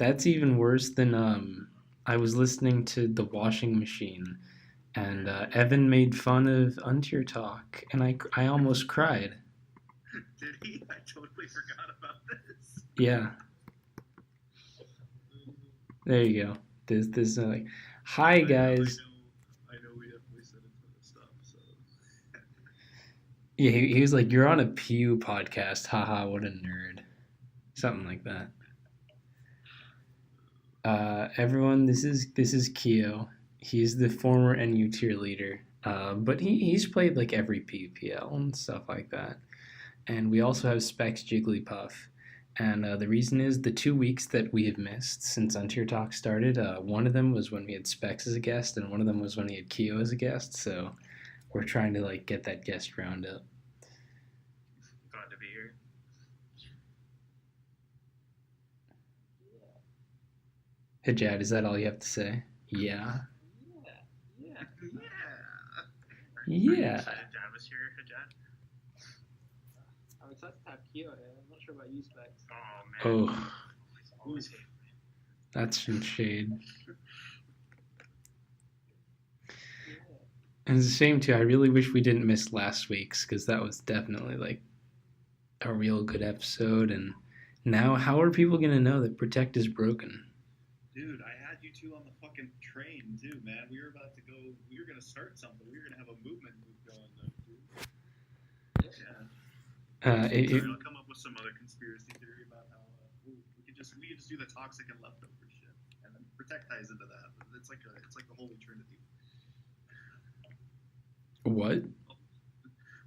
That's even worse than I was listening to the washing machine, and Evan made fun of Untier Talk, and I almost cried. Did he? I totally forgot about this. Yeah, there you go. This like, hi guys. I know we definitely said a ton of stuff, so. Yeah, he was like, "You're on a Pew podcast, haha, what a nerd," something like that. Everyone, this is Kiyo. He's the former NU tier leader, but he's played like every PPL and stuff like that. And we also have Specs Jigglypuff. And the reason is the 2 weeks that we have missed since Untier Talk started. One of them was when we had Specs as a guest, and one of them was when we had Kiyo as a guest. So we're trying to like get that guest round up. Glad to be here. Hey Jad, is that all you have to say? Yeah. Yeah. Yeah. Jad was here, Jad. I'm excited to have Kiyo here. I'm not sure about you, Specs. Oh man. Oh, Always hate. that's some shade. Yeah. And it's a shame too. I really wish we didn't miss last week's because that was definitely like a real good episode. And now, how are people gonna know that Protect is broken? Dude, I had you two on the fucking train too, man. We were about to go. We were gonna start something. We were gonna have a movement going, though, dude. Yeah. I'll come up with some other conspiracy theory about how we could just do the toxic and leftover shit, and then Protect ties into that. It's like the Holy Trinity. What?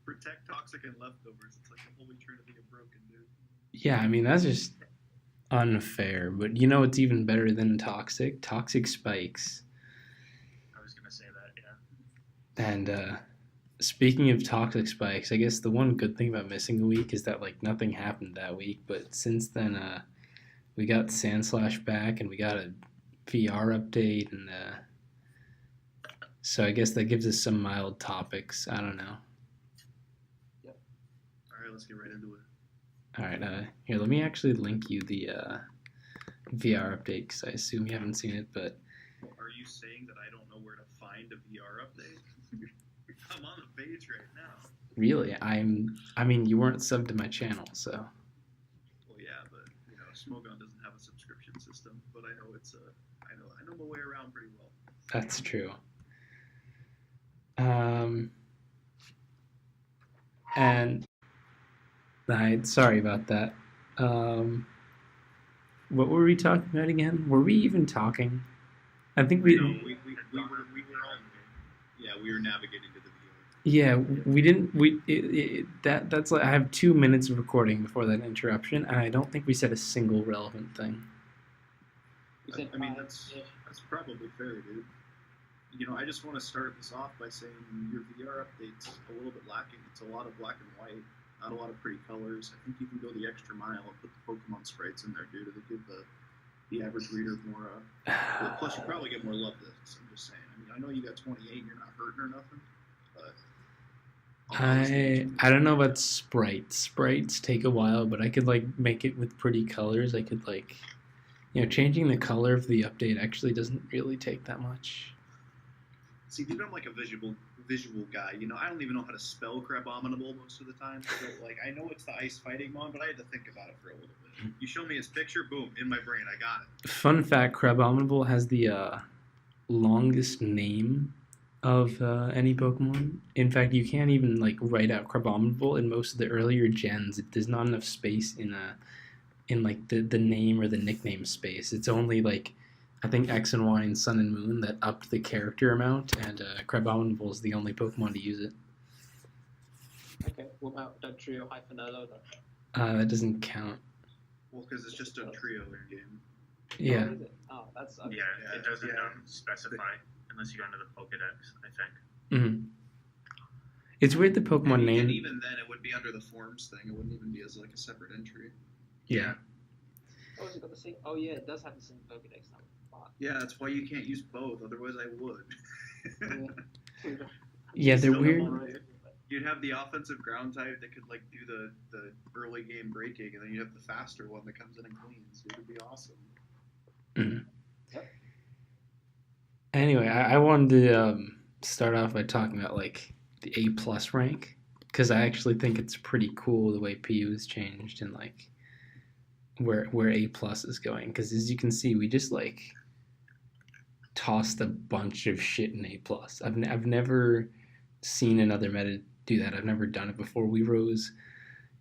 Protect, toxic, and leftovers. It's like the Holy Trinity of broken, dude. Yeah, I mean that's just unfair. But you know what's even better than toxic? Toxic spikes. I was gonna say that, yeah. And speaking of toxic spikes, I guess the one good thing about missing a week is that like nothing happened that week. But since then, we got Sandslash back, and we got a VR update, and so I guess that gives us some mild topics. I don't know. All right, let's get right into it. All right, here, let me actually link you the VR update because I assume you haven't seen it. But Are you saying that I don't know where to find a VR update? I'm on the page right now. really, I mean, you weren't subbed to my channel, so Well, yeah, but Smogon doesn't have a subscription system, but I know I know my way around pretty well. that's true. And sorry about that. What were we talking about again? Were we even talking? I think we. No, we were all. Yeah, we were navigating to the VR. Yeah, we didn't. That's like I have 2 minutes of recording before that interruption, and I don't think we said a single relevant thing. I mean, that's probably fair, dude. I just want to start this off by saying your VR update's a little bit lacking. It's a lot of black and white, not a lot of pretty colors. I think you can go the extra mile and put the Pokemon sprites in there, dude. It'll give the average reader more. Plus, you probably get more love to this. I'm just saying. I mean, I know you got 28 and you're not hurting or nothing, but I don't know about sprites. Sprites take a while, but I could like make it with pretty colors. I could like, changing the color of the update actually doesn't really take that much. See, dude, I'm like a visual guy. I don't even know how to spell Crabominable most of the time. So, like, I know it's the ice fighting mon, but I had to think about it for a little bit. You show me his picture, boom, in my brain, I got it. Fun fact: Crabominable has the longest name of any Pokemon. In fact, you can't even like write out Crabominable in most of the earlier gens. There's not enough space in like the name or the nickname space. It's only like I think X and Y and Sun and Moon that upped the character amount, and Crabominable is the only Pokemon to use it. Okay, what about Dugtrio Hyphenello then? That doesn't count. Well, because it's just a trio in game. Yeah. Oh, is it? Oh, that's okay. Yeah, it doesn't specify unless you go into the Pokedex, I think. Mm-hmm. It's weird the Pokemon name. And even then, it would be under the forms thing. It wouldn't even be as like a separate entry. Yeah. Oh, has it got the same? Oh, yeah, it does have the same Pokedex number. Yeah, that's why you can't use both. Otherwise, I would. Yeah, they're weird. You'd have the offensive ground type that could like do the early game breaking, and then you'd have the faster one that comes in and cleans. It would be awesome. Mhm. Yep. Anyway, I wanted to start off by talking about like the A plus rank because I actually think it's pretty cool the way PU has changed and like where A plus is going. Because as you can see, we just like tossed a bunch of shit in A plus. I've never seen another meta do that. I've never done it before. We rose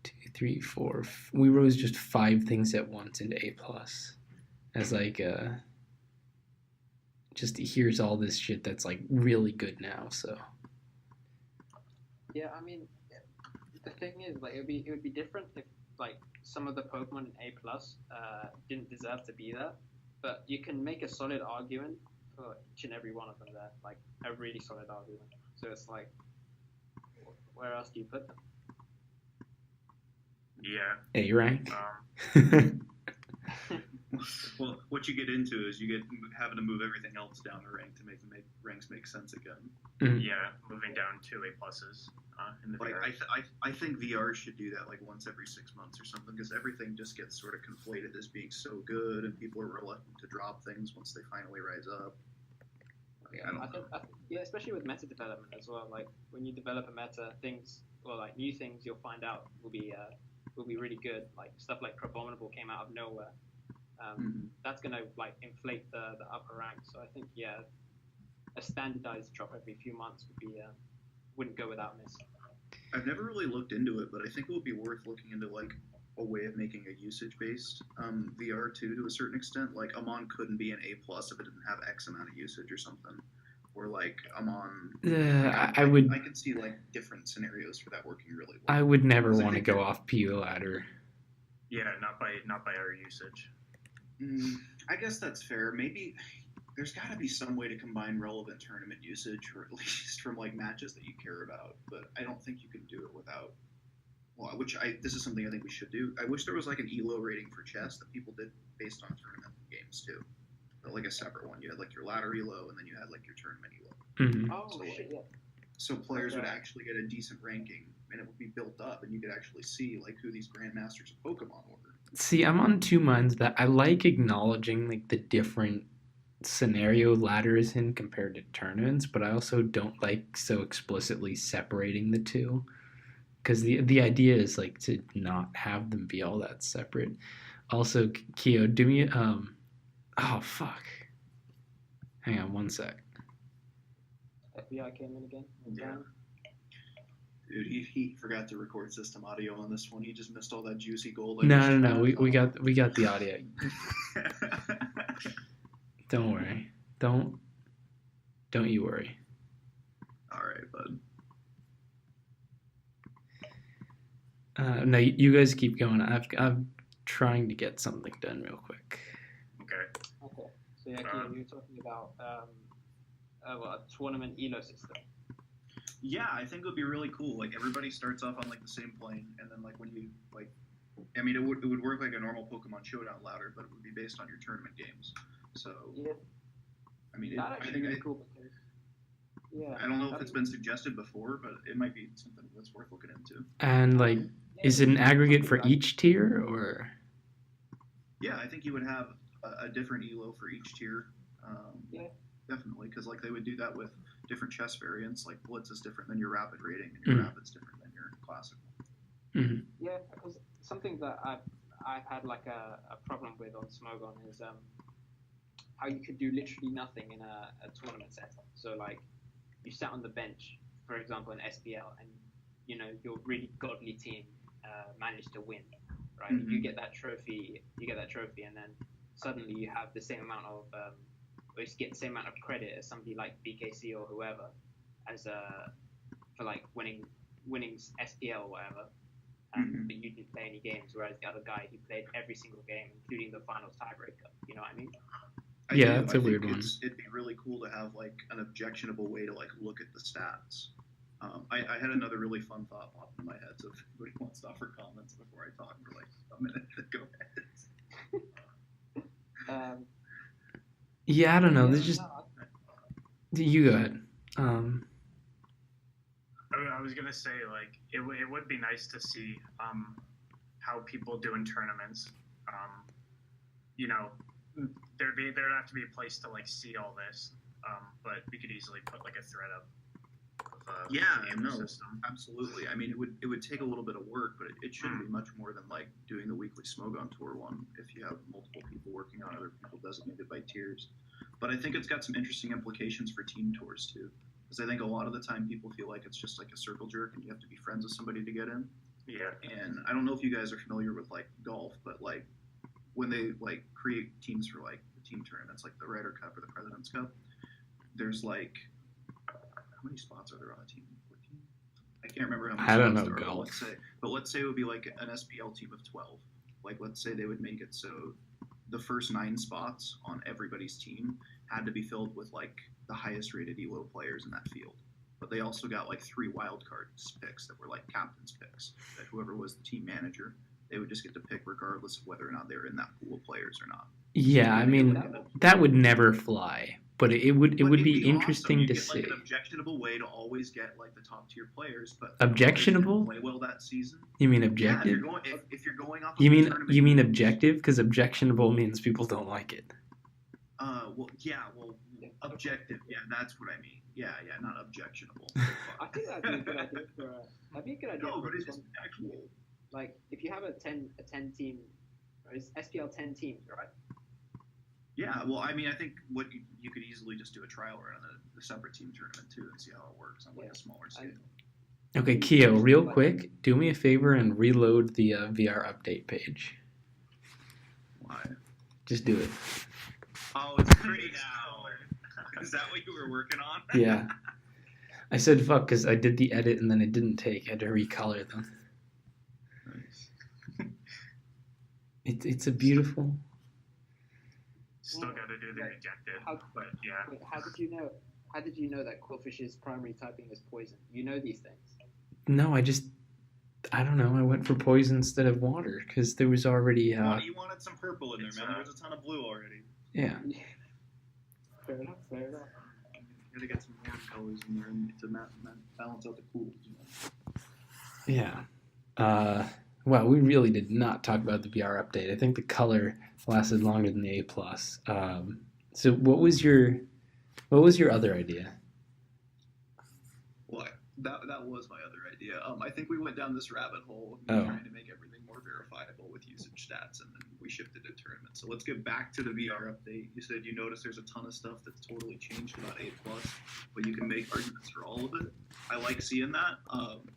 two, three, four. We rose just 5 things at once into A plus as like just here's all this shit that's like really good now. So Yeah, I mean, the thing is, like, it would be different if like some of the Pokemon in A plus didn't deserve to be there, but you can make a solid argument for each and every one of them there, like a really solid argument. So it's like, where else do you put them? Yeah. A rank. Well, what you get into is you get having to move everything else down a rank to make the ranks make sense again. Yeah, moving down to A pluses in the Like VR. I think VR should do that like once every 6 months or something because everything just gets sort of conflated as being so good and people are reluctant to drop things once they finally rise up. Like, I don't know. Yeah, especially with meta development as well. Like when you develop a meta, things or like new things you'll find out will be really good. Like stuff like Abominable came out of nowhere. That's gonna like inflate the upper rank. So I think a standardized drop every few months wouldn't go without miss. I've never really looked into it, but I think it would be worth looking into like a way of making a usage based VR too to a certain extent. Like Amon couldn't be an A plus if it didn't have X amount of usage or something. Or like Amon, I could see like different scenarios for that working really well. I would never want to go off PU ladder. Yeah, not by our usage. I guess that's fair. Maybe there's got to be some way to combine relevant tournament usage, or at least from like matches that you care about. But I don't think you can do it without. Well, this is something I think we should do. I wish there was like an ELO rating for chess that people did based on tournament games too, but like a separate one. You had like your ladder ELO, and then you had like your tournament ELO. So players would actually get a decent ranking, and it would be built up, and you could actually see like who these grandmasters of Pokemon were. See, I'm on two minds that I like acknowledging like the different scenario ladders in compared to tournaments, but I also don't like so explicitly separating the two because the idea is like to not have them be all that separate. Also, Kiyo, do me oh fuck. Hang on one sec. FBI came in again. Yeah. Dude, he forgot to record system audio on this one. He just missed all that juicy gold. No. We got the audio. Don't worry. Don't you worry. All right, bud. No, you guys keep going. I'm trying to get something done real quick. Okay. So yeah, you were talking about a tournament ELO system. Yeah, I think it would be really cool. Like everybody starts off on like the same plane, and then like when you like, I mean, it would work like a normal Pokemon Showdown ladder, but it would be based on your tournament games. So yeah, I mean, that actually would be cool because I don't know if it's been suggested before, but it might be something that's worth looking into. And like, is it an aggregate for each tier or? Yeah, I think you would have a different ELO for each tier. Definitely, because like they would do that with different chess variants. Like Blitz is different than your Rapid rating, and your Rapid's different than your Classic. Yeah, because something that I've had like a problem with on Smogon is how you could do literally nothing in a tournament setup. So like you sat on the bench, for example, in SPL, and you know your really godly team managed to win, right? You get that trophy, and then suddenly you have the same amount of or you get the same amount of credit as somebody like BKC or whoever as for like winning SPL or whatever. But you didn't play any games, whereas the other guy, he played every single game, including the finals tiebreaker. You know what I mean? That's a weird one. It'd be really cool to have like an objectionable way to like look at the stats. I had another really fun thought pop in my head, so if anybody wants to offer comments before I talk for like a minute, go ahead. I don't know. There's just you go ahead. I was gonna say like it would be nice to see how people do in tournaments. You know, there'd have to be a place to like see all this. But we could easily put like a thread up. System. Absolutely. I mean, it would take a little bit of work, but it shouldn't be much more than like doing the weekly Smogon Tour one if you have multiple people working on other people designated by tiers. But I think it's got some interesting implications for team tours too, because I think a lot of the time people feel like it's just like a circle jerk and you have to be friends with somebody to get in. Yeah. And I don't know if you guys are familiar with like golf, but like when they like create teams for like the team tournaments, like the Ryder Cup or the President's Cup, there's like how many spots are there on a team? 14? I can't remember how many I don't spots know there are. golf. Let's say it would be like an SPL team of 12. Like let's say they would make it so the first 9 spots on everybody's team had to be filled with like the highest rated ELO players in that field. But they also got like 3 wild cards picks that were like captain's picks. That whoever was the team manager, they would just get to pick regardless of whether or not they're in that pool of players or not. Yeah, I mean that would never fly, but it would be interesting awesome. to get, see. Like an objectionable way to always get like the top tier players, but objectionable? Play well that season. You mean objective? Yeah, if you're going off. You mean objective? Because objectionable means people don't like it. Objective. Yeah, that's what I mean. Yeah, not objectionable. I think that'd be a good idea for. That'd be a good idea. No, for but it's just actual. Like if you have a 10 team, it's SPL 10 teams, right? Yeah, well, I mean, I think what you could easily just do a trial run on the separate team tournament too and see how it works on like a smaller scale. Okay, Kiyo, real quick, do me a favor and reload the VR update page. Why? Just do it. Oh, it's pretty now. Is that what you were working on? Yeah. I said fuck because I did the edit and then it didn't take. I had to recolor them. Nice. It's a beautiful. Still got to do the rejected, but yeah. Wait, how did you know that Quillfish's primary typing is poison? You know these things. No, I don't know. I went for poison instead of water because there was already. You wanted some purple in there, man. There was a ton of blue already. Yeah. Fair enough. You gotta get some more colors in there to balance out the cools. You know? Yeah. Well, we really did not talk about the VR update. I think the color lasted longer than the A+. So what was your other idea? Well, that was my other idea. I think we went down this rabbit hole trying to make everything more verifiable with usage stats, and then we shifted to tournament. So let's get back to the VR update. You said you noticed there's a ton of stuff that's totally changed about A+, but you can make arguments for all of it. I like seeing that.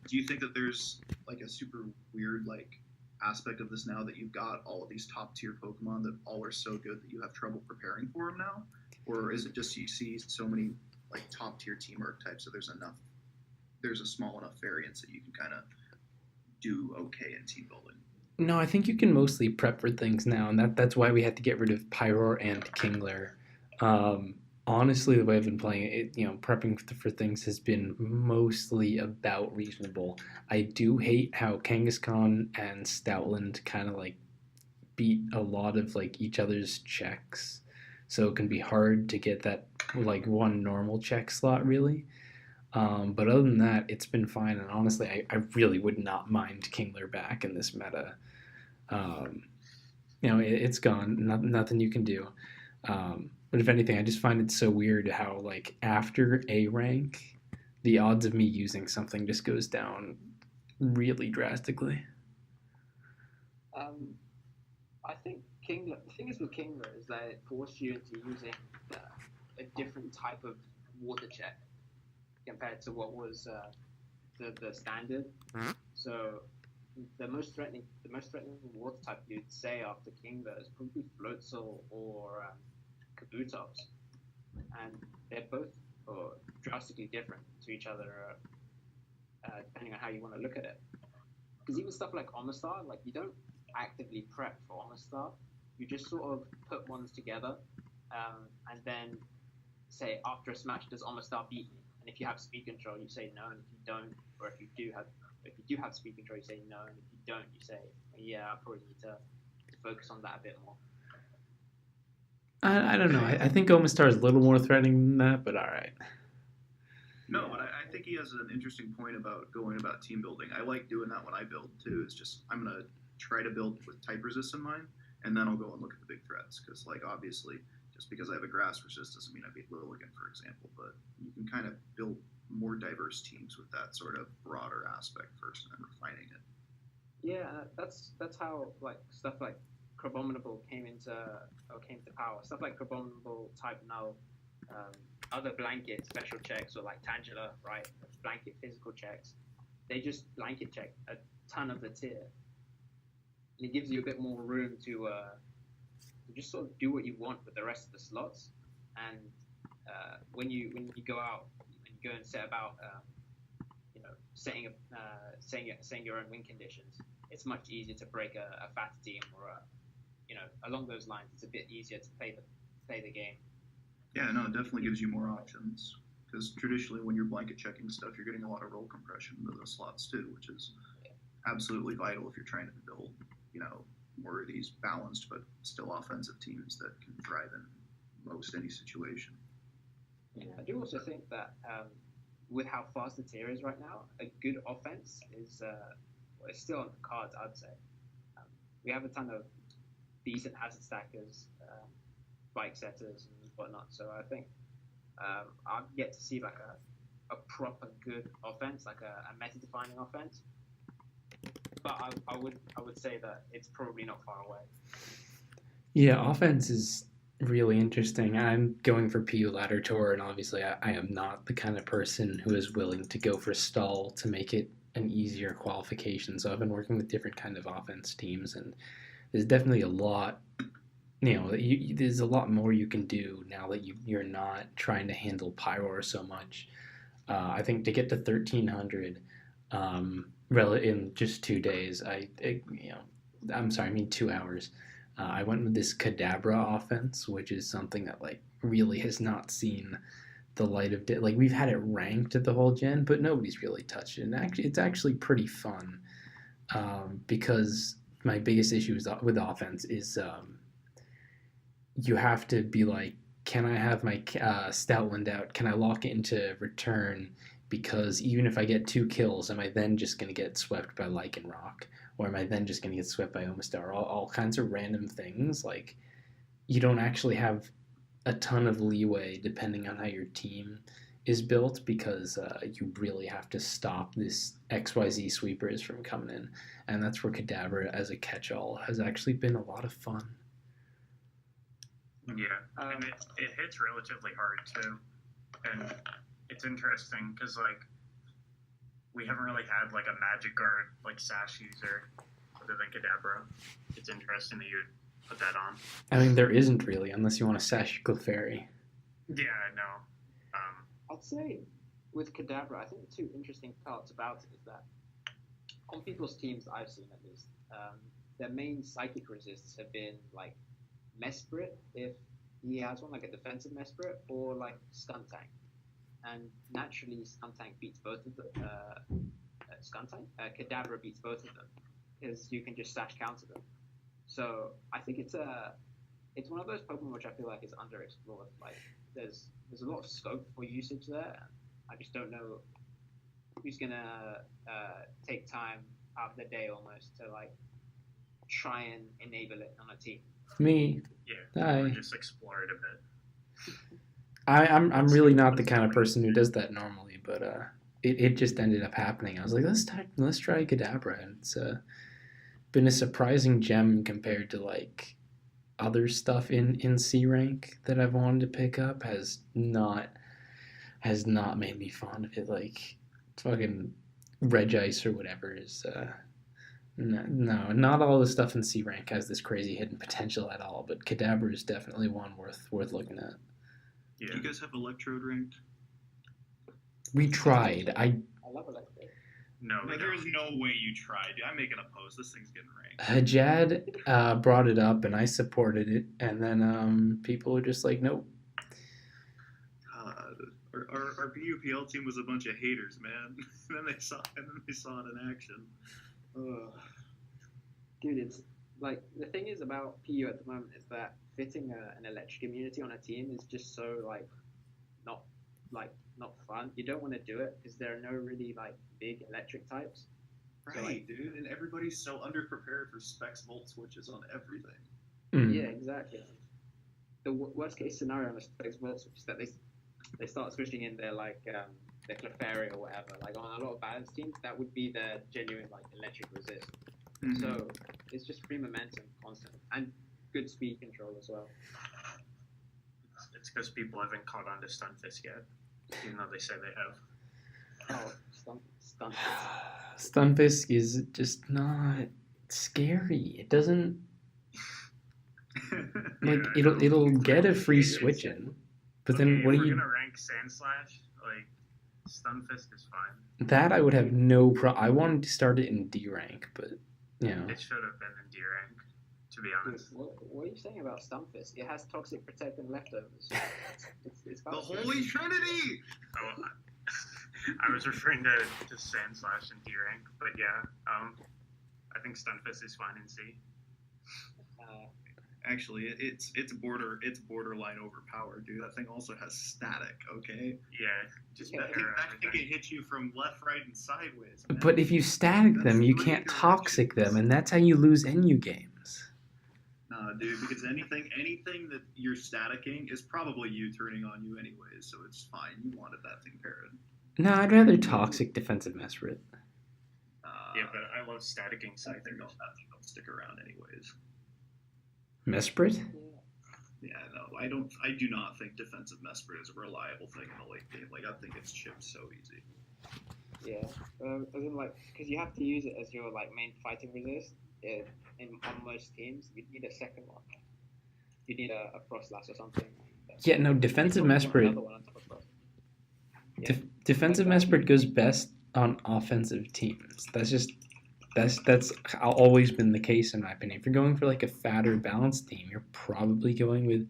Do you think that there's like a super weird like aspect of this now that you've got all of these top tier Pokemon that all are so good that you have trouble preparing for them now? Or is it just you see so many like top tier team archetypes that there's a small enough variance that you can kind of do okay in team building? No, I think you can mostly prep for things now, and that's why we had to get rid of Pyroar and Kingler. Honestly, the way I've been playing it, prepping for things has been mostly about reasonable. I do hate how Kangaskhan and Stoutland kind of like beat a lot of like each other's checks, so it can be hard to get that like one normal check slot really. But other than that, it's been fine, and honestly, I really would not mind Kingler back in this meta. It's gone. Nothing you can do. But if anything, I just find it so weird how, like, after A rank, the odds of me using something just goes down really drastically. I think Kingler. The thing is with Kingler is that it forced you into using a different type of water check compared to what was the standard. Mm-hmm. So the most threatening water type you'd say after Kingler is probably Floatzel or Kabutops, and they're both drastically different to each other depending on how you want to look at it. Because even stuff like Omastar, like you don't actively prep for Omastar, you just sort of put ones together and then say after a smash, does Omastar beat me? And if you have speed control, you say no, and if you don't, or if you do have speed control, you say no, and if you don't, you say yeah, I probably need to focus on that a bit more. I don't know. I think Omastar is a little more threatening than that, but all right. No, but I think he has an interesting point about going team building. I like doing that when I build too. It's just I'm gonna try to build with type resist in mind, and then I'll go and look at the big threats because, like, obviously, just because I have a grass resist doesn't mean I beat Lilligant, for example. But you can kind of build more diverse teams with that sort of broader aspect first, and then refining it. Yeah, that's how like stuff like Crabominable came to power. Stuff like Crabominable type null, um, other blanket special checks or like Tangela, right? Blanket physical checks. They just blanket check a ton of the tier, and it gives you a bit more room to just sort of do what you want with the rest of the slots. And when you go out and you go and set about setting your own win conditions, it's much easier to break a fat team or along those lines. It's a bit easier to play the game. Yeah, no, it definitely gives you more options. Because traditionally, when you're blanket checking stuff, you're getting a lot of roll compression into those slots too, which is absolutely vital if you're trying to build, more of these balanced but still offensive teams that can thrive in most any situation. Yeah, I do also think that with how fast the tier is right now, a good offense is still on the cards. I'd say we have a ton of decent hazard stackers, bike setters, and whatnot. So I think I'd get to see like a proper good offense, like a meta-defining offense. But I would say that it's probably not far away. Yeah, offense is really interesting. I'm going for PU Ladder Tour, and obviously I am not the kind of person who is willing to go for stall to make it an easier qualification. So I've been working with different kind of offense teams, and there's definitely a lot. There's a lot more you can do now that you're not trying to handle Pyroar so much. I think to get to 1300 in just 2 days, I'm sorry, I mean 2 hours. I went with this Kadabra offense, which is something that like really has not seen the light of day. Like we've had it ranked at the whole gen, but nobody's really touched it. And actually, it's actually pretty fun because my biggest issue with offense is you have to be like, can I have my Stoutland out? Can I lock it into return? Because even if I get 2 kills, am I then just going to get swept by Lycanroc? Or am I then just going to get swept by Omastar? All kinds of random things. Like, you don't actually have a ton of leeway depending on how your team is built because you really have to stop this XYZ sweepers from coming in. And that's where Kadabra as a catch-all has actually been a lot of fun. Yeah, and it hits relatively hard too, and it's interesting because like we haven't really had like a Magic Guard like Sash user other than Kadabra. It's interesting that you put that on. I mean, there isn't really unless you want to Sash Clefairy. Yeah, no. I'd say with Kadabra, I think the two interesting parts about it is that on people's teams I've seen at least, their main psychic resists have been like Mesprit, if he has one, like a defensive Mesprit, or like Skuntank. And naturally, Skuntank beats both of them. Kadabra beats both of them because you can just Sash counter them. So I think it's one of those Pokemon which I feel like is underexplored. Like there's a lot of scope for usage there. I just don't know who's gonna take time out of the day almost to like try and enable it on a team. Me. Yeah, or just explore it a bit. I'm really not the kind of person who does that normally, but it just ended up happening. I was like, let's try Kadabra, and it's been a surprising gem compared to like other stuff in C rank that I've wanted to pick up. Has not made me fond of it. Like fucking Regice or whatever is. No, not all the stuff in C rank has this crazy hidden potential at all. But Kadabra is definitely one worth looking at. Yeah. Do you guys have Electrode ranked? We tried. I love Electrode. No, there's no way you tried. I'm making a post. This thing's getting ranked. Hajad brought it up, and I supported it, and then people were just like, nope. Our BUPL team was a bunch of haters, man. and then they saw it in action. Dude, it's like the thing is about PU at the moment is that fitting an electric immunity on a team is just so not fun. You don't want to do it because there are no really like big electric types. Right, so, dude, and everybody's so underprepared for Specs Volt switches on everything. Mm. Yeah, exactly. The worst case scenario on a Space Wolves is that they start switching in their Clefairy or whatever. Like on a lot of balance teams, that would be their genuine like electric resist. Mhm. So it's just free momentum constantly and good speed control as well. It's because people haven't caught on to Stunfisk yet, even though they say they have. Oh, stun. Stunfisk is just not scary. It doesn't like Yeah, I know. it'll get a free It's- switch in, but Okay, then if what do we're you? gonna rank Sand Slash, like Stunfisk is fine. That I would have no problem. I wanted to start it in D rank, but you know, It should have been in D rank, to be Dude, honest. what are you saying about Stunfisk? It has Toxic Protect and leftovers. It's The about Holy Trinity! Oh, I was referring to Sand Slash in D rank, but yeah, I think Stunfisk is fine in C. Actually, it's borderline overpowered, dude. That thing also has static. Okay, Yeah, just Yeah, that better thing, at that thing everything. can hit you from left, right, and sideways. Man. but if you static That's them, you three can't toxic directions. them, and that's how you lose NU games. Nah, dude, because anything that you're staticking is probably you turning on you anyways, so it's fine. You wanted that thing parried. No, I'd rather toxic defensive Mesprit. Yeah, but I love staticking That thing Scyther. don't stick around anyways. Mesprit? Yeah, no, I do not think defensive Mesprit is a reliable thing in the late game. Like, I think it's chipped so easy. Yeah, as in like because you have to use it as your like main fighting resist. On most teams, you need a second one. You need a Frost Lass or something. Yeah, no, defensive You probably want Mesprit. another one on top of Frost. Yeah. Defensive Like that. Mesprit goes best on offensive teams. That's always been the case in my opinion. If you're going for like a fatter balanced team, you're probably going with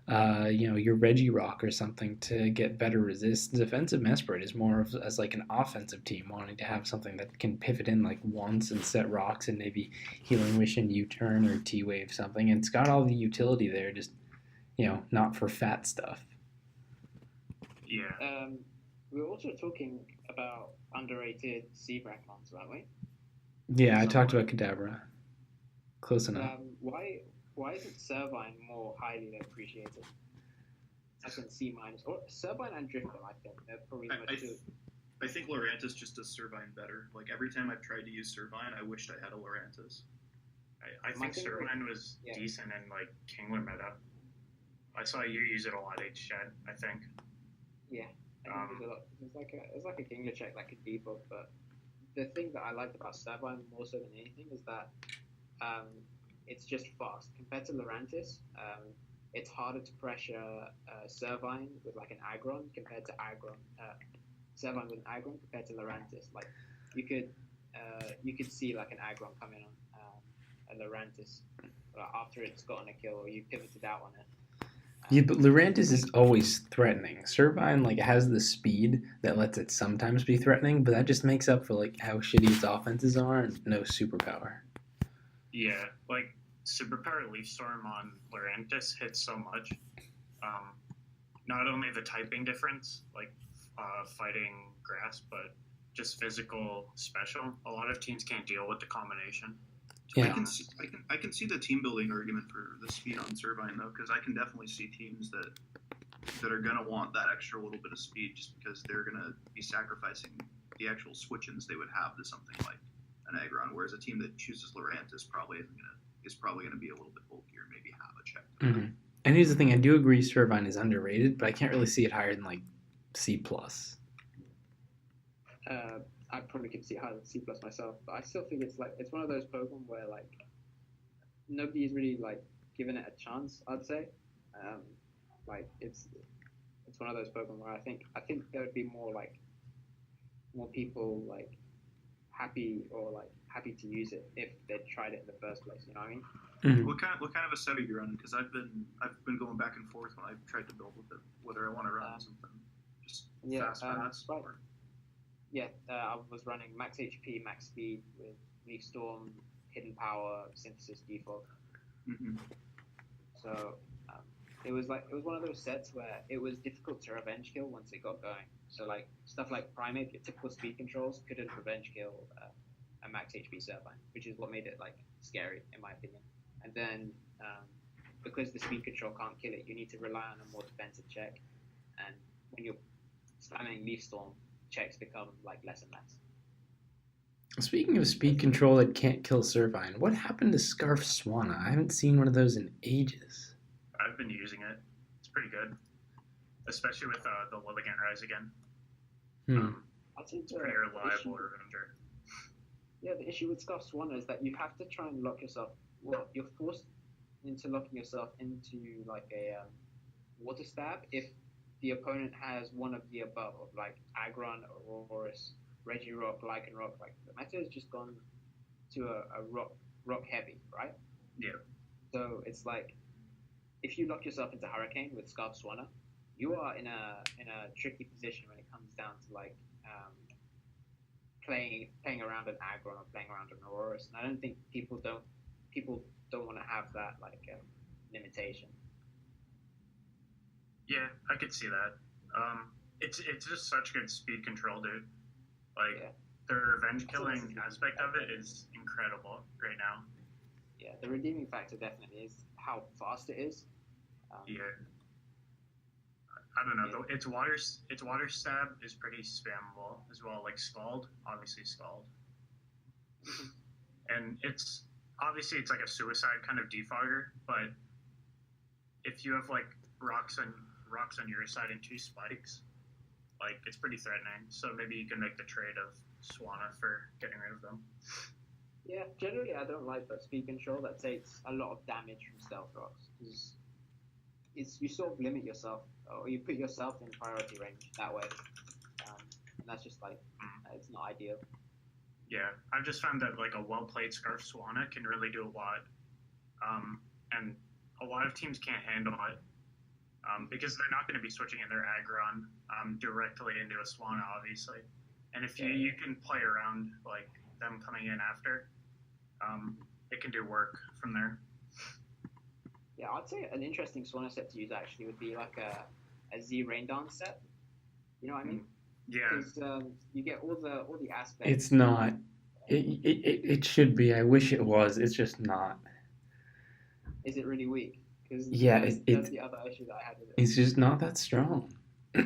your Reggie Rock or something to get better resist. Defensive Mesprit is more of as like an offensive team wanting to have something that can pivot in like once and set rocks and maybe Healing Wish and U-turn or T-wave something. And it's got all the utility there, just not for fat stuff. Yeah. We're also talking about underrated C rank mons, aren't we? Yeah, I talked about Kadabra. Close enough. Why isn't Servine more highly appreciated? As in C minus or Servine and Drifter, I think they're probably the most two. I think Lorantis just does Servine better. Like, every time I've tried to use Servine, I wished I had a Lorantis. I think Servine was decent in like Kingler meta. I saw you use it a lot, H-Chat, I think. Yeah. It's like a Kingler check that could debuff, but the thing that I liked about Servine more so than anything is that it's just fast. Compared to Lorantis, it's harder to pressure Servine with like an Aggron compared to Servine with an Aggron compared to Lorantis. Like you could see like an Aggron coming on a Lorantis after it's gotten a kill or you pivoted out on it. Yeah, but Lurantis is always threatening. Servine like has the speed that lets it sometimes be threatening, but that just makes up for like how shitty its offenses are and no superpower. Yeah, like Superpower Leaf Storm on Lurantis hits so much. Not only the typing difference, like fighting grass, but just physical special. A lot of teams can't deal with the combination. Yeah. I can see the team building argument for the speed on Servine though, because I can definitely see teams that are gonna want that extra little bit of speed just because they're gonna be sacrificing the actual switch-ins they would have to something like an Aggron, whereas a team that chooses Lorantis is probably gonna be a little bit bulkier, maybe have a check. Mm-hmm. And here's the thing: I do agree Servine is underrated, but I can't really see it higher than like C plus. I probably could see higher than C plus myself, but I still think it's one of those Pokemon where like nobody's really like given it a chance. I'd say, like it's one of those Pokemon where I think there would be more people like happy to use it if they'd tried it in the first place. You know what I mean? Mm-hmm. What kind of a set are you running? Because I've been going back and forth when I've tried to build with it, whether I want to run something just fast. Right. Yeah, I was running max HP, max speed with Leaf Storm, Hidden Power, Synthesis Defog. Mm-hmm. So it was one of those sets where it was difficult to revenge kill once it got going. So like stuff like Primate, your typical speed controls couldn't revenge kill a max HP Servine, which is what made it like scary in my opinion. And then because the speed control can't kill it, you need to rely on a more defensive check. And when you're spamming Leaf Storm, checks become like less and less. Speaking of speed control that can't kill Servine, what happened to Scarf Swanna? I haven't seen one of those in ages. I've been using it. It's pretty good, especially with the Lilligant Rise again. I think Pretty reliable Revenger. Yeah, the issue with Scarf Swanna is that you have to try and lock yourself. Well, you're forced into locking yourself into like a water stab if the opponent has one of the above, of like Aggron, Aurorus, Regirock, Lycanroc. Like the meta has just gone to a rock heavy, right? Yeah. So it's like if you lock yourself into Hurricane with Scarf Swanna, you are in a tricky position when it comes down to like playing around an Aggron or playing around an Aurorus. And I don't think people don't want to have that like limitation. Yeah, I could see that. It's just such good speed control, dude. Like the revenge killing aspect of it is incredible right now. Yeah, the redeeming factor definitely is how fast it is. Yeah. I don't know though. Its water stab is pretty spammable as well. Like Scald, obviously Scald, and it's like a suicide kind of defogger. But if you have like rocks on your side and 2 spikes, like it's pretty threatening. So maybe you can make the trade of Swanna for getting rid of them. Yeah, generally I don't like that speed control that takes a lot of damage from stealth rocks because you sort of limit yourself or you put yourself in priority range that way, and that's just like it's not ideal. Yeah, I've just found that like a well-played Scarf Swanna can really do a lot, and a lot of teams can't handle it because they're not going to be switching in their Aggron directly into a Swanna, obviously. And if you can play around like them coming in after, it can do work from there. Yeah, I'd say an interesting Swanna set to use actually would be like a Z Rain Dance set. You know what I mean? Yeah. Because you get all the aspects. It's not. It should be. I wish it was. It's just not. Is it really weak? Because that's the other issue that I had with it. It's just not that strong. Yeah,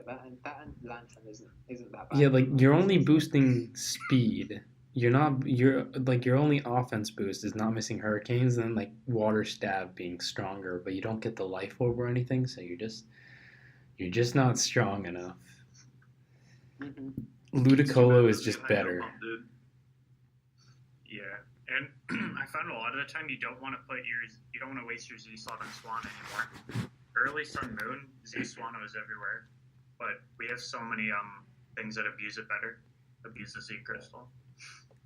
that and Lantern isn't that bad. Yeah, like you're only boosting speed. You're your only offense boost is not missing hurricanes and then like water stab being stronger, but you don't get the life orb or anything, so you're just not strong enough. Ludicolo is just better. Yeah, and I found a lot of the time you don't want to waste your Z slot on Swan anymore. Early Sun Moon, Z Swanna was everywhere, but we have so many things that abuse it better. Abuse the Z Crystal.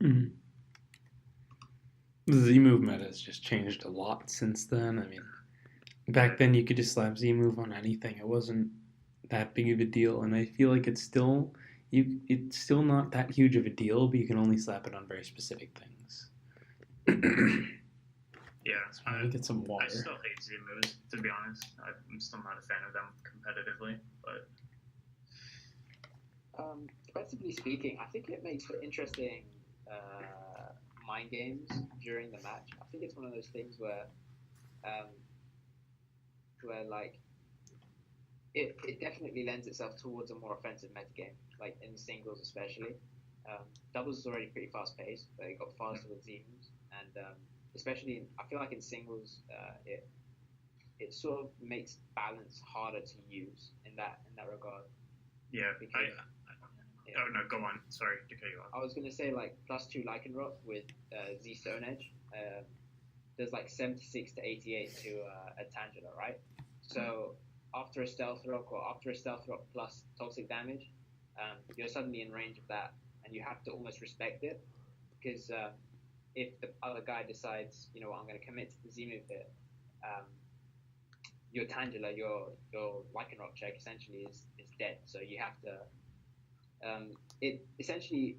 Mm-hmm. The Z move meta has just changed a lot since then. I mean, back then you could just slap Z move on anything. It wasn't that big of a deal, and I feel like it's still not that huge of a deal, but you can only slap it on very specific things. Yeah, let me get some water. I still hate Z moves, to be honest. I'm still not a fan of them competitively, but defensively speaking, I think it makes for interesting mind games during the match. I think it's one of those things where like it definitely lends itself towards a more offensive metagame, like in singles especially. Doubles is already pretty fast paced, but it got faster with Z moves, and especially I feel like in singles it sort of makes balance harder to use in that regard. Yeah, oh no, go on. Sorry to cut you off. I was gonna say like +2 Lycanroc with Z Stone Edge. There's like 76 to 88 to a Tangela, right? So after a Stealth Rock or after a Stealth Rock plus toxic damage, you're suddenly in range of that, and you have to almost respect it because if the other guy decides, you know what, I'm going to commit to the Z move here, your Tangela, your Lycanroc check essentially is dead. So you have to. It essentially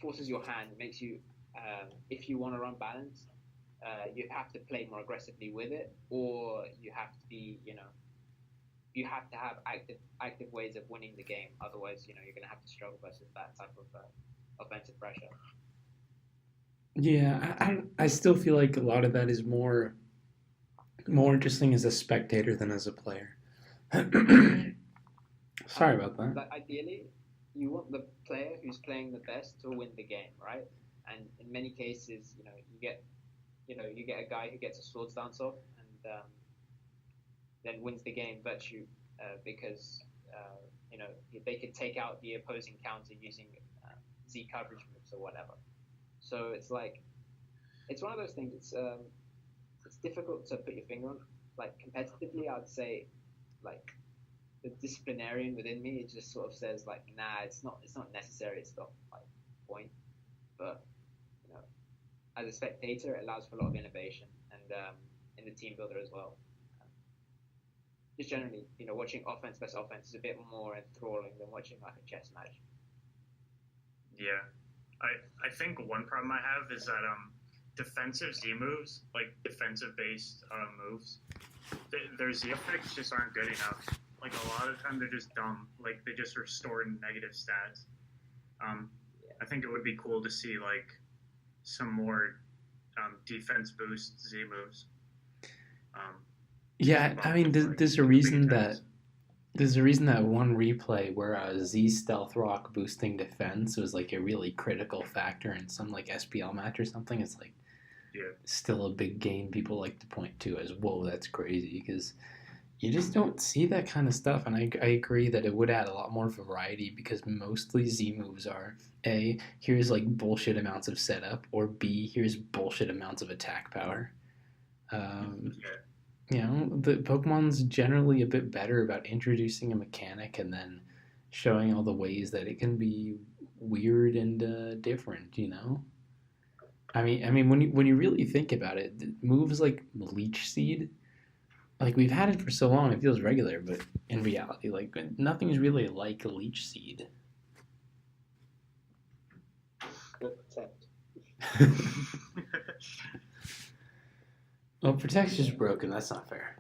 forces your hand, makes you, if you want to run balance, you have to play more aggressively with it, or you have to be, you have to have active ways of winning the game. Otherwise, you're going to have to struggle versus that type of offensive pressure. Yeah, I still feel like a lot of that is more interesting as a spectator than as a player. Sorry about that. Like ideally, you want the player who's playing the best to win the game, right? And in many cases, you get a guy who gets a swords dance off and then wins the game virtue because you know they can take out the opposing counter using Z coverage moves or whatever. So it's like it's one of those things. It's difficult to put your finger on. Like competitively, I'd say like the disciplinarian within me it just sort of says like, nah, it's not necessary. It's not like point. But you know, as a spectator, it allows for a lot of innovation and in the team builder as well. Just generally, watching offense versus offense is a bit more enthralling than watching like a chess match. Yeah, I think one problem I have is that defensive Z moves, like defensive based moves, their Z effects just aren't good enough. Like a lot of the time they're just dumb. Like they just restore negative stats. I think it would be cool to see like some more defense boost Z moves. Yeah, I mean, Like, there's a reason that one replay where Z stealth rock boosting defense was like a really critical factor in some like SPL match or something. It's like yeah, still a big game people like to point to as whoa, that's crazy because you just don't see that kind of stuff. And I agree that it would add a lot more variety because mostly Z moves are A, here's like bullshit amounts of setup, or B, here's bullshit amounts of attack power. Um, yeah, the Pokemon's generally a bit better about introducing a mechanic and then showing all the ways that it can be weird and different. I mean, when you really think about it, moves like Leech Seed, like we've had it for so long, it feels regular, but in reality, like nothing's really like Leech Seed. Or protect. Well, Protect's just broken. That's not fair.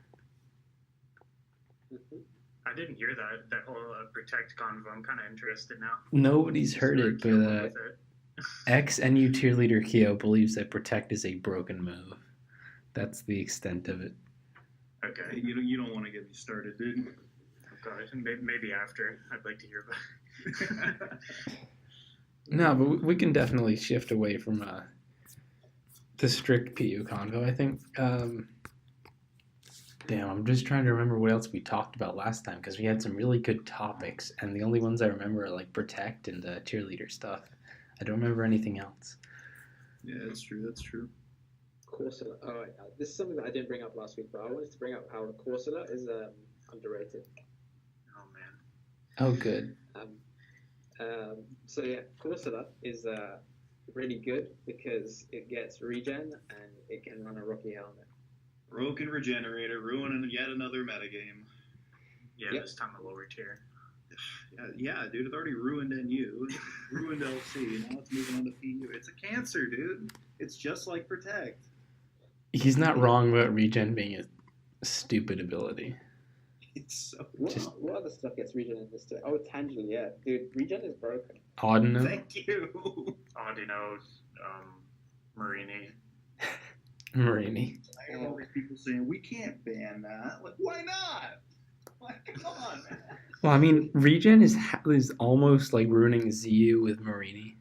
I didn't hear that whole protect convo. I'm kind of interested now. Nobody's heard it, but With it. ex-NU tier leader Kiyo believes that Protect is a broken move. That's the extent of it. Okay. You don't want to get me started, dude. Okay. Maybe after. I'd like to hear about. No, but we can definitely shift away from the strict PU convo. I think. Damn, I'm just trying to remember what else we talked about last time because we had some really good topics, and the only ones I remember are like Protect and cheerleader stuff. I don't remember anything else. Yeah, that's true. That's true. Corsola. Oh, this is something that I didn't bring up last week, but I wanted to bring up how Corsola is underrated. Oh man. Oh, good. So yeah, Corsola is really good because it gets regen and it can run a rocky helmet. Broken Regenerator, ruining yet another metagame. Yeah, Yep. this time a lower tier. Yeah, dude, it's already ruined NU. Ruined LC. Now it's moving on to PU. It's a cancer, dude. It's just like Protect. He's not wrong about regen being a stupid ability. It's so What other stuff gets regen in this too? Oh, Tangela, yeah. Dude, regen is broken. Audino. Thank you. Audino, Marini. Marini. I have all these people saying we can't ban that. Like, why not? Like, come on, man. Well, I mean, regen is almost like ruining ZU with Marini.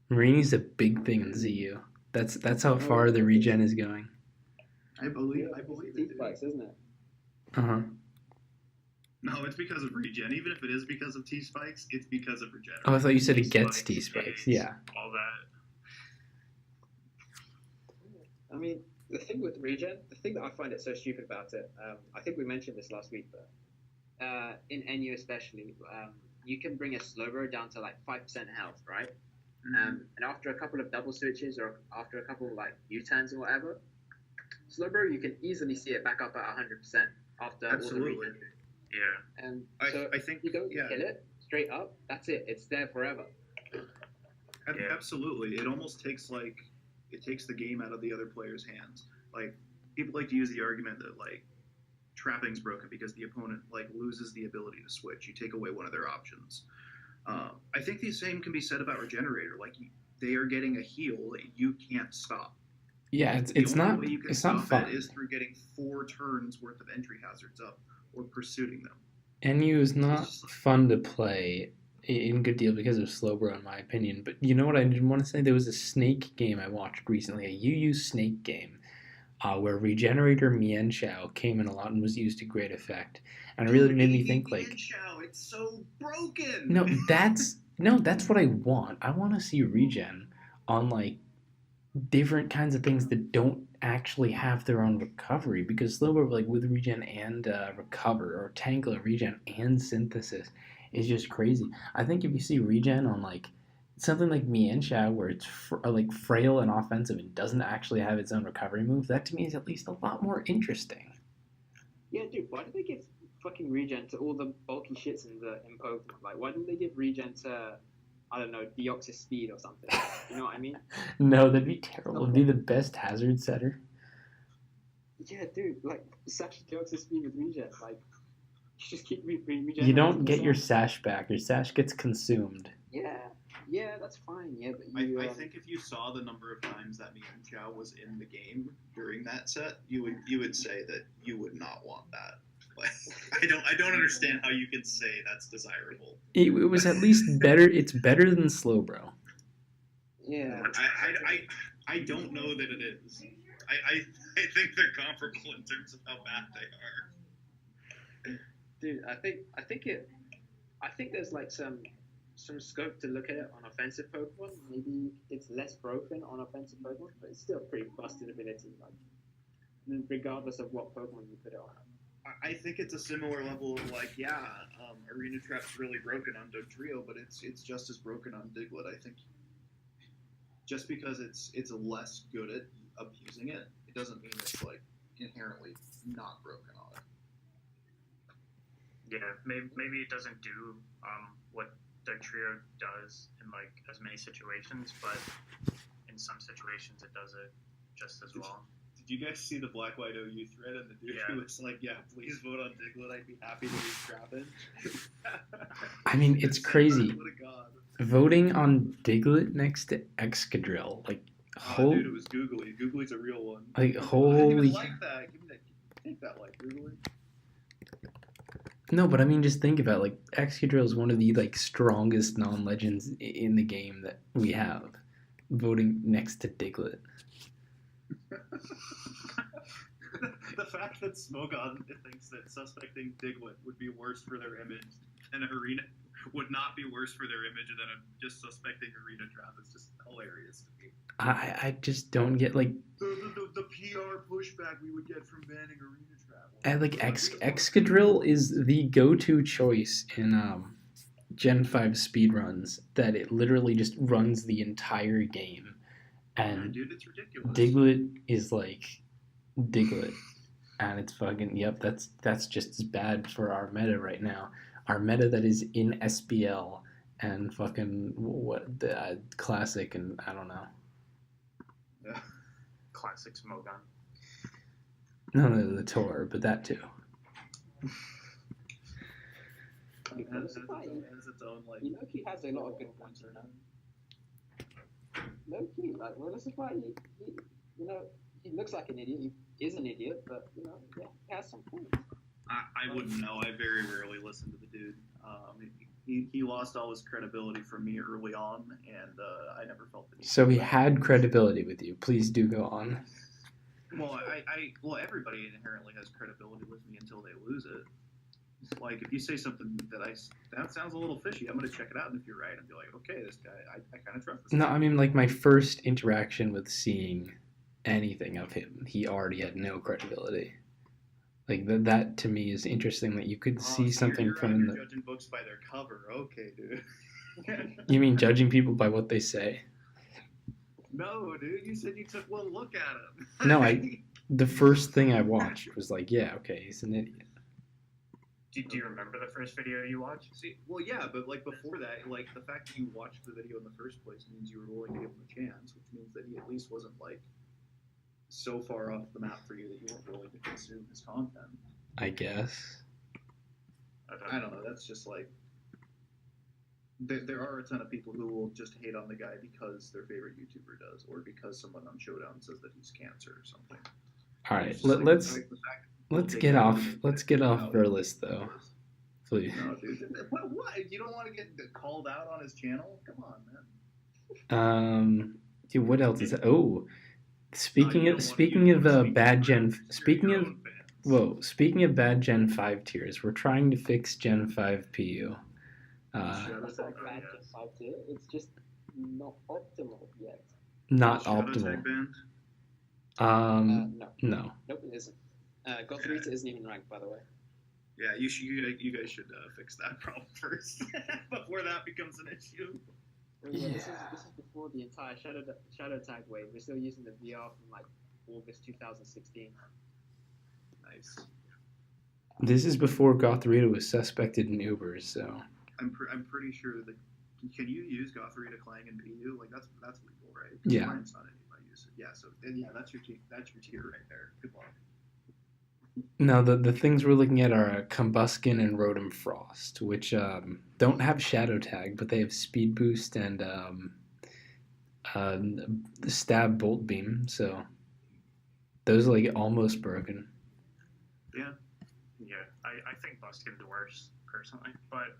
Marini's a big thing in ZU. That's how far the regen is going. I believe T it. spikes, isn't it? Uh-huh. No, it's because of regen. Even if it is because of T spikes, it's because of regen. Oh, I thought you said it gets T T-spikes. Yeah. All that. I mean, the thing with regen, the thing that I find it so stupid about it, I think we mentioned this last week, but in NU especially, you can bring a Slowbro down to like 5% health, right? And after a couple of double switches or after a couple of like U-turns or whatever, Slowbro, you can easily see it back up at 100% after Absolutely. all the regen. Yeah. And I so think you don't kill it straight up, that's it. It's there forever. Yeah. Absolutely. It almost takes the game out of the other player's hands. Like, people like to use the argument that like trapping's broken because the opponent like loses the ability to switch. You take away one of their options. I think the same can be said about Regenerator. Like, they are getting a heal that you can't stop. Yeah, The it's only not way you can it's not stop it fun. is through getting 4 turns worth of entry hazards up or pursuing them. NU is It's not just like, fun to play in Good Deal because of Slowbro, in my opinion. But you know what I didn't want to say? There was a Snake game I watched recently, a UU Snake game, where Regenerator Mienshao came in a lot and was used to great effect. And it really dude, made me AV think, like, Mienshao, it's so broken. no, that's what I want. I want to see regen on like different kinds of things that don't actually have their own recovery because Slowbro, like with regen and recover, or Tangler regen and synthesis, is just crazy. I think if you see regen on like something like Mienshao where it's like frail and offensive and doesn't actually have its own recovery move, that to me is at least a lot more interesting. Yeah, dude, why did they give fucking regen to all the bulky shits in Pokemon? Like, why didn't they give regen to, I don't know, Deoxys Speed or something? You know what I mean? No, that'd be terrible. It'd be the best hazard setter. Yeah, dude, like, Sash Deoxys Speed with regen. Like, you just keep regen. You don't get your sash back. Your sash gets consumed. Yeah, that's fine. Yeah, but I think if you saw the number of times that Mienshao was in the game during that set, you would say that you would not want that. Like, I don't understand how you can say that's desirable. It was at least better. It's better than Slowbro. Yeah. I don't know that it is. I think they're comparable in terms of how bad they are. Dude, I think there's like some scope to look at it on offensive Pokemon. Maybe it's less broken on offensive Pokemon, but it's still pretty busted ability, like regardless of what Pokemon you put it on. I think it's a similar level of like, Arena Trap's really broken on Dodrio, but it's just as broken on Diglett. I think just because it's less good at abusing it, it doesn't mean it's like inherently not broken on it. Yeah, maybe it doesn't do what Dodrio does in like as many situations, but in some situations it does it just as well. Did you guys see the Black White OU thread and the dude who was like, "Yeah, please vote on Diglett. I'd be happy to use Trapin." I mean, it's crazy. What a god! Voting on Diglett next to Excadrill, like, dude, it was Googly. Googly's a real one. Like, I holy. didn't even like that. Give me that. Take that, like Googly. No, but I mean, just think about it. Like, Excadrill is one of the like strongest non-legends in the game that we have. Voting next to Diglett. The fact that Smogon thinks that suspecting Diglett would be worse for their image than Arena would not be worse for their image than just suspecting Arena Trap is just hilarious to me. I just don't get like the PR pushback we would get from banning Arena Trap. Excadrill is the go-to choice in Gen 5 speedruns, that it literally just runs the entire game. And dude, it's ridiculous. Diglett is like Diglett. And it's fucking, yep, that's just as bad for our meta right now. Our meta that is in SPL and fucking what the Classic and I don't know. Yeah. Classic Smogon. No, the tour, but that too. It has its own, like, Loki has a lot of good points right now. Loki, like, what is it about? He looks like an idiot. He is an idiot, but yeah, he has some points. I wouldn't know. I very rarely listen to the dude. He lost all his credibility from me early on, and I never felt the need. So he had credibility with you. Please do go on. Well, well, everybody inherently has credibility with me until they lose it. It's like, if you say something that sounds a little fishy, I'm going to check it out, and if you're right, I'll be like, okay, this guy, I kind of trust this guy. No, I mean, like, my first interaction with seeing anything of him, he already had no credibility. Like, that to me is interesting, that you could see something you're from the... judging books by their cover. Okay, dude. You mean judging people by what they say? No, dude, you said you took one look at him. No, the first thing I watched was like, yeah, okay, he's an idiot. Do you remember the first video you watched? See, well, yeah, but like before that, like the fact that you watched the video in the first place means you were willing to give him a chance, which means that he at least wasn't like so far off the map for you that you weren't willing to consume his content. I guess. I don't know. That's just like there are a ton of people who will just hate on the guy because their favorite YouTuber does, or because someone on Showdown says that he's cancer or something. All right, It's just like, let's like the fact let's take get that off to make let's it get off out. our list though, please. No, dude. What? You don't want to get called out on his channel? Come on, man. Dude, what else is that? Oh, You speaking don't of want you don't want to speak bad to Gen, friends. You're speaking your of own fans. whoa, speaking of bad Gen 5 tiers, we're trying to fix Gen 5 PU. Shadow It's Tag not bad yes. Gen 5 tier. It's just not optimal yet. Not Shadow optimal. Tag band. No. No. Nope, it isn't. Gotharita isn't even ranked, by the way. Yeah, you guys should fix that problem first before that becomes an issue. Well, yeah, this Yeah. is before the entire Shadow Tag wave. We're still using the VR from like August 2016. Nice. This is before Gotharita was suspected in Ubers, so. I'm pretty sure that can you use Gotharita Clang and PU? Like that's legal, right? 'Cause Yeah. mine's not anybody use it. Yeah, so yeah, that's your tier right there. Good luck. Now, the things we're looking at are Combuskin and Rotom Frost, which don't have Shadow Tag, but they have Speed Boost and Stab Bolt Beam, so those are like almost broken. Yeah. Yeah, I think Buskin's worse personally, but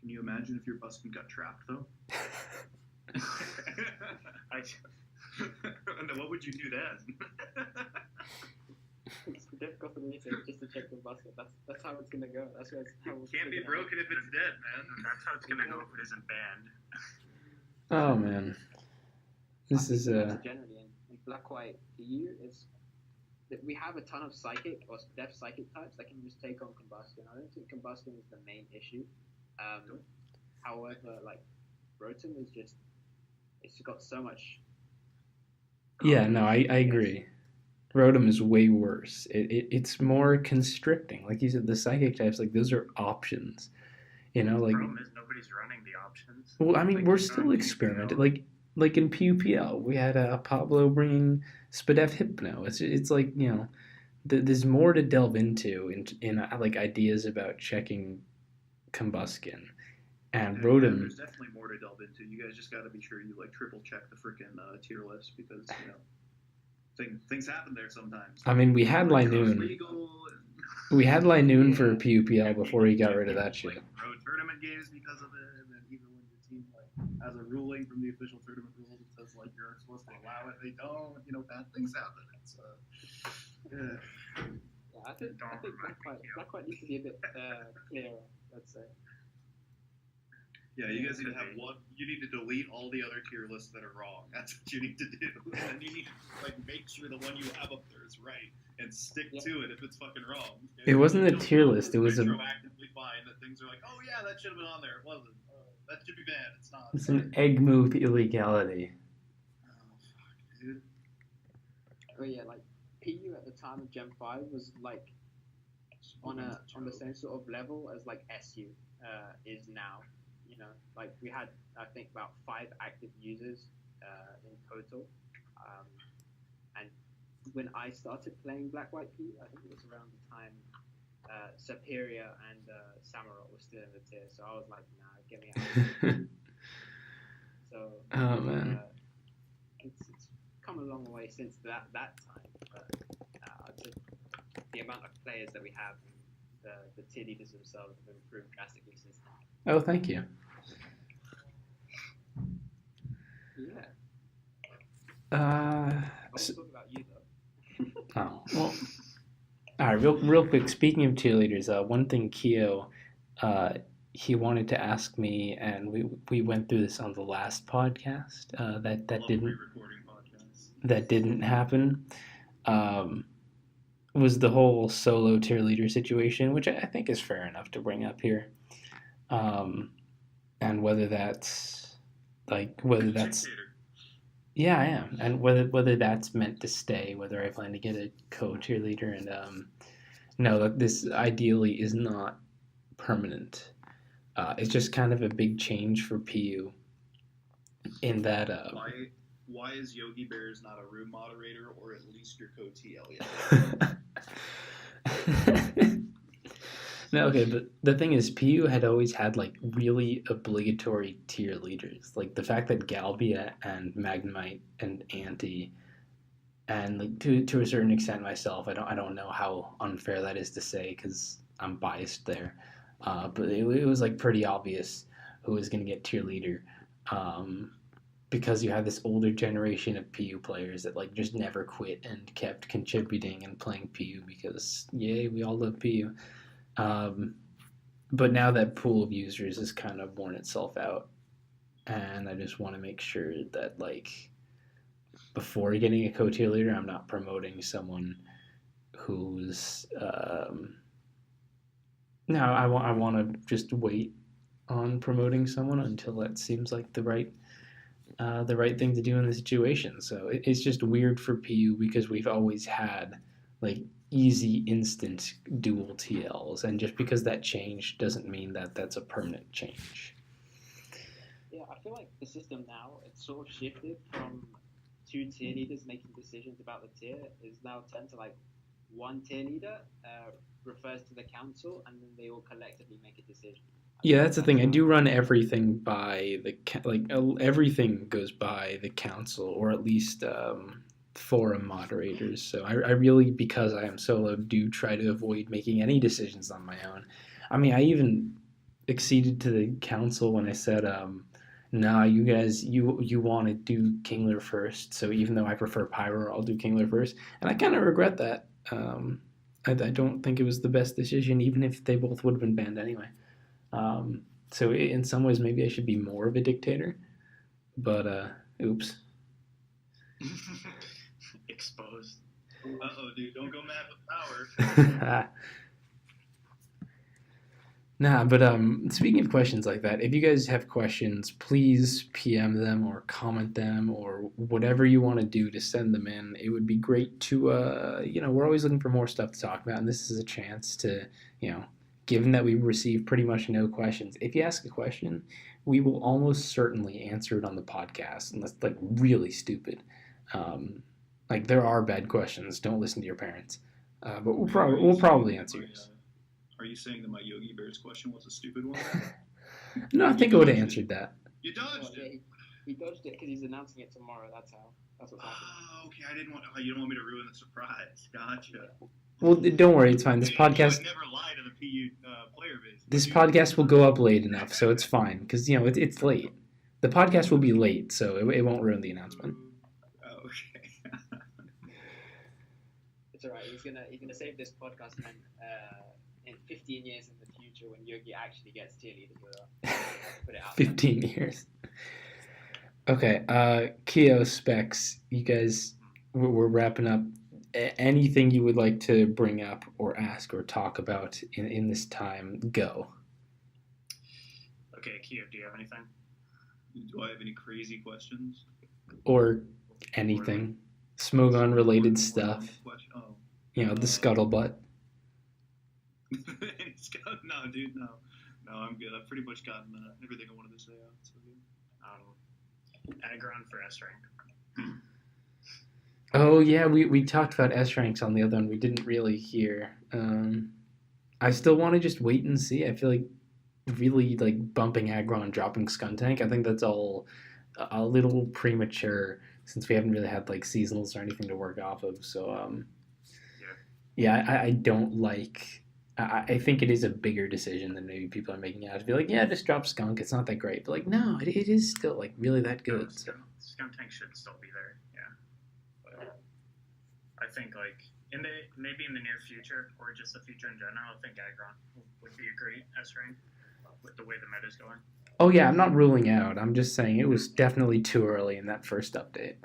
Can you imagine if your Buskin got trapped though? And then what would you do then? It's difficult for me to just to check the basket. That's how it's gonna go. That's how it's Can't be broken if it's dead, man. that's how it's gonna go if it isn't banned. Oh man, this is generally in Black White EU is that we have a ton of psychic or def psychic types that can just take on Combuskin. I don't think Combuskin is the main issue. However, like Rotom is just it's got so much. yeah. No, I agree. Rotom is way worse. It's more constricting. Like you said, the psychic types, like those are options. You know, The like problem is nobody's running the options. well, I mean, Like, we're it's still not experimenting. PUPL. Like in PUPL, we had Pablo bringing Spadef Hypno. It's like there's more to delve into in like ideas about checking Combuskin and Yeah, Rotom. there's definitely more to delve into. You guys just got to be sure you like triple check the freaking tier list because things happen there sometimes. I mean, we had Like, Linoon. legal and We had Linoon Yeah. for PUPL before he got rid of that shit. like road tournament games because of it, and then even when your team like has a ruling from the official tournament rules that says like you're supposed to allow it, they don't. Bad things happen. It's yeah. Yeah, I think Black White needs to be a bit clearer. Let's say. Yeah, you guys need to have one. You need to delete all the other tier lists that are wrong. That's what you need to do, and then you need to make sure the one you have up there is right and stick to it if it's fucking wrong. Okay? It wasn't a You don't tier know list. It was a. retroactively find that things are like, oh yeah, that should have been on there. It wasn't. That should be banned. It's not. It's an egg move illegality. Oh fuck, dude. Oh yeah, like PU at the time of Gen 5 was like on the same sort of level as like SU is now. Like we had I think about 5 active users in total, and when I started playing Black White PU, I think it was around the time Superior and Samurott were still in the tier, so I was like, nah, get me out. So Oh man. it's come a long way since that time, but I'd say the amount of players that we have, the tier leaders themselves have improved drastically since then. Oh, thank you. Yeah. Uh. I was talking about you though. Oh well. All right, real quick. Speaking of cheerleaders, one thing Kiyo, he wanted to ask me, and we went through this on the last podcast. That didn't happen. Was the whole solo tier leader situation, which I think is fair enough to bring up here, and whether that's yeah, I am, and whether that's meant to stay, whether I plan to get a co-tier leader, and no, that this ideally is not permanent. It's just kind of a big change for PU in that. Why is Yogi Bears not a room moderator or at least your co-TL No, okay, but the thing is, PU had always had like really obligatory tier leaders. Like the fact that Galbia and Magnemite and Anti and like to a certain extent myself, I don't know how unfair that is to say because I'm biased there, but it was like pretty obvious who was going to get tier leader, um, because you had this older generation of PU players that like just never quit and kept contributing and playing PU because yay, we all love PU. Um, but now that pool of users has kind of worn itself out, and I just want to make sure that like before getting a co-tier leader, I'm not promoting someone who's no. I want to just wait on promoting someone until that seems like the right thing to do in the situation. So it's just weird for PU because we've always had like easy instant dual TLs, and just because that changed doesn't mean that that's a permanent change. Yeah, I feel like the system now it's sort of shifted from two tier leaders making decisions about the tier is now turned to like one tier leader refers to the council and then they all collectively make a decision. Yeah, that's the thing. I do run everything by the everything goes by the council, or at least forum moderators. So I really, because I am solo, do try to avoid making any decisions on my own. I mean, I even acceded to the council when I said, "Nah, you guys, you want to do Kingler first." So even though I prefer Pyro, I'll do Kingler first, and I kind of regret that. I don't think it was the best decision, even if they both would have been banned anyway. So in some ways, maybe I should be more of a dictator, but oops. Exposed. Uh-oh, dude, don't go mad with power. Nah, but speaking of questions like that, if you guys have questions, please PM them or comment them or whatever you want to do to send them in. It would be great to, we're always looking for more stuff to talk about, and this is a chance to, given that we receive pretty much no questions, if you ask a question, we will almost certainly answer it on the podcast, unless like really stupid. Like there are bad questions. Don't listen to your parents, but we'll probably answer yours. Are you saying that my Yogi Bears question was a stupid one? No, I think I would have answered that. You dodged it. He dodged it because he's announcing it tomorrow. That's what's happening. Oh, okay. I didn't want. Oh, you don't want me to ruin the surprise. Gotcha. Well, don't worry, it's fine. This podcast. I never lie to the PU player base. This podcast will go up late enough, so it's fine because it's late. The podcast will be late, so it won't ruin the announcement. Oh, okay. It's alright. He's gonna save this podcast and in 15 years in the future when Yogi actually gets tier leader, put it out. 15 years. Okay, Kiyo specs. You guys, we're wrapping up. Anything you would like to bring up or ask or talk about in this time, go. Okay, Kiyo, do you have anything? Do I have any crazy questions? Or anything. Smogon related stuff. Oh. The scuttlebutt. No, dude, no. No, I'm good. I've pretty much gotten everything I wanted to say out. So good. Aggron for S rank. Oh yeah, we talked about S ranks on the other one. We didn't really hear. I still want to just wait and see. I feel like really like bumping Aggron, dropping Skuntank. I think that's all a little premature since we haven't really had like seasonals or anything to work off of. So I don't like. I think it is a bigger decision than maybe people are making out. To be like, yeah, just drop Skunk. It's not that great. But like, no, it is still like really that good. So. Skuntank should still be there. Yeah. But I think like maybe in the near future or just the future in general, I think Aggron would be a great S rank with the way the meta is going. Oh yeah, I'm not ruling out. I'm just saying it was definitely too early in that first update.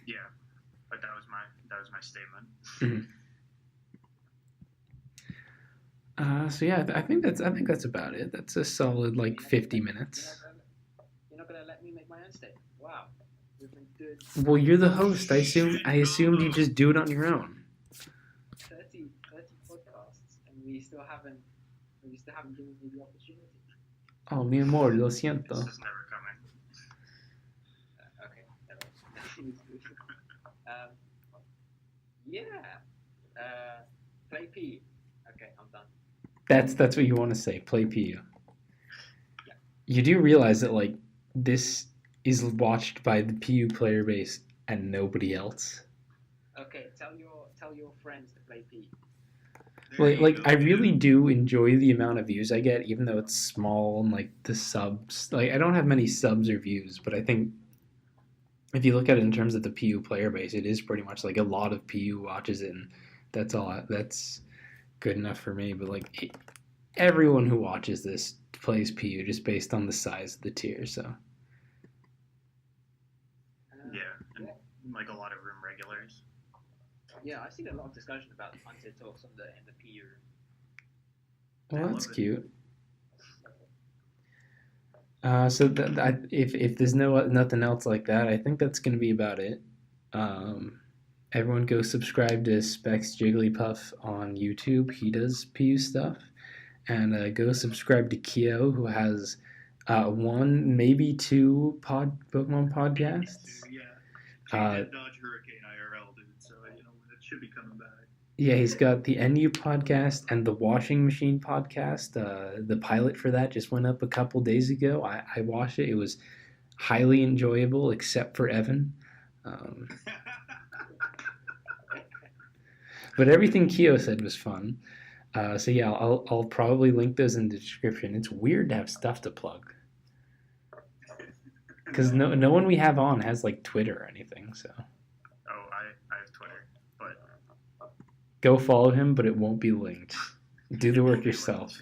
Yeah, but that was my statement. Mm-hmm. So yeah, I think that's about it. That's a solid like 50 minutes. You're not gonna let me make my own statement. Wow. Well, you're the host. I assumed you just do it on your own. 30 podcasts, and we still haven't given me the opportunity. Oh, mi amor, lo siento. This is never coming. Okay. Yeah. Play P. Okay, I'm done. That's what you want to say. Play PU. You do realize that like this is watched by the PU player base and nobody else. Okay, tell your friends to play P. Like I really do enjoy the amount of views I get, even though it's small and like the subs. Like I don't have many subs or views, but I think if you look at it in terms of the PU player base, it is pretty much like a lot of PU watches it, and that's all. That's good enough for me. But like everyone who watches this plays PU just based on the size of the tier. So Yeah, and like a lot of room regulars. Yeah, I've seen a lot of discussion about Untier Talks in the PU room. well, that's cute. So if there's nothing else like that, I think that's gonna be about it. Everyone go subscribe to Specs Jigglypuff on YouTube. He does PU stuff, and go subscribe to Kiyo, who has one, maybe two Pokemon podcasts. Yeah. Dodge Hurricane IRL, dude. So it should be coming back. Yeah, he's got the NU podcast and the Washing Machine podcast. The pilot for that just went up a couple days ago. I watched it. It was highly enjoyable, except for Evan. But everything Kiyo said was fun. So yeah, I'll probably link those in the description. It's weird to have stuff to plug because no one we have on has like Twitter or anything. So Oh, I have Twitter, but go follow him, but it won't be linked. Do the work yourself.